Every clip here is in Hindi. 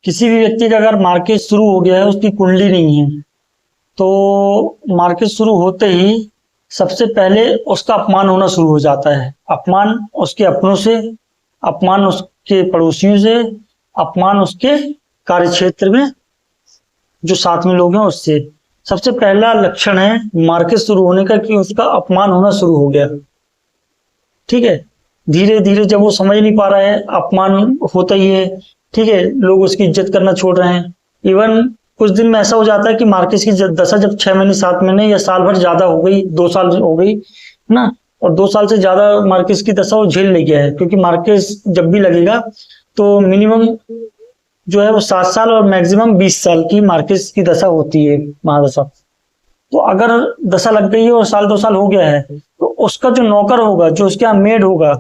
किसी भी व्यक्ति का अगर मार्केट शुरू हो गया है, उसकी कुंडली नहीं है, तो मार्केट शुरू होते ही सबसे पहले उसका अपमान होना शुरू हो जाता है। अपमान उसके अपनों से, अपमान उसके पड़ोसियों से, अपमान उसके कार्यक्षेत्र में जो साथ में लोग हैं उससे। सबसे पहला लक्षण है मार्केट शुरू होने का कि उसका अपमान होना शुरू हो गया। ठीक है, धीरे धीरे जब वो समझ नहीं पा रहा है, अपमान होता ही है, ठीक है, लोग उसकी इज्जत करना छोड़ रहे हैं। इवन कुछ दिन में ऐसा हो जाता है कि मार्केट की दशा जब 6 महीने 7 महीने या साल भर ज्यादा हो गई, 2 साल हो गई ना, और 2 साल से ज्यादा मार्केट की दशा वो झेल ले गया है, क्योंकि मार्केट जब भी लगेगा तो मिनिमम जो है वो 7 साल और मैक्सिमम 20 साल की मार्केट की दशा होती है, महादशा। तो अगर दशा लग गई है और साल 2 साल हो गया है, तो उसका जो नौकर होगा, जो उसके यहाँ मेड होगा,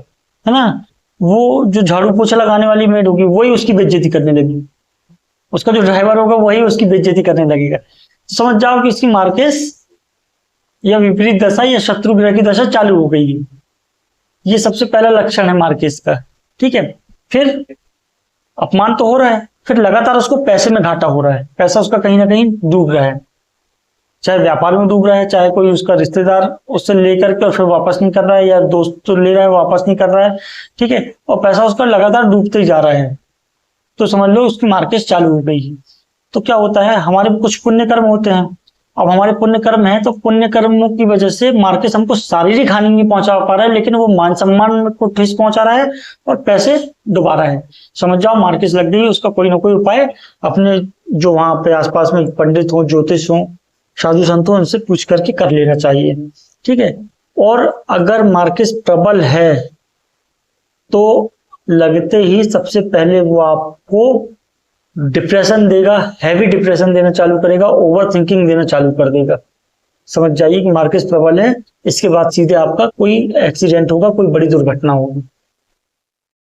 है ना, वो जो झाड़ू पोछा लगाने वाली मेड होगी वही उसकी बेइज्जती करने लगी। उसका जो ड्राइवर होगा वही उसकी बेइज्जती करने लगेगा। समझ जाओ कि इसकी मार्केट या विपरीत दशा या शत्रु ग्रह की दशा चालू हो गई है। ये सबसे पहला लक्षण है मार्केट का। ठीक है, फिर अपमान तो हो रहा है, फिर लगातार उसको पैसे में घाटा हो रहा है, पैसा उसका कहीं ना कहीं डूब रहा है, चाहे व्यापार में डूब रहा है, चाहे कोई उसका रिश्तेदार उससे लेकर के और फिर वापस नहीं कर रहा है, या दोस्त तो ले रहा है वापस नहीं कर रहा है। ठीक है, और पैसा उसका लगातार डूबते ही जा रहा है, तो समझ लो उसकी मार्केट चालू हो गई है। तो क्या होता है, हमारे कुछ पुण्य कर्म होते हैं। अब हमारे पुण्य कर्म है, तो पुण्य कर्मों की वजह से मार्केट हमको शारीरिक हानि नहीं पहुंचा पा रहा है, लेकिन वो मान सम्मान को ठेस पहुंचा रहा है और पैसे डुबा रहा है। समझ जाओ मार्केट लग गई, उसका कोई ना कोई उपाय अपने जो वहां पे आसपास में पंडित हो, ज्योतिष हो, साधु संतों, उनसे पूछ करके कर लेना चाहिए। ठीक है, और अगर मार्केट प्रबल है तो लगते ही सबसे पहले वो आपको डिप्रेशन देगा, हैवी डिप्रेशन देना चालू करेगा, ओवर थिंकिंग देना चालू कर देगा। समझ जाइए कि मार्केट प्रबल है, इसके बाद सीधे आपका कोई एक्सीडेंट होगा, कोई बड़ी दुर्घटना होगी।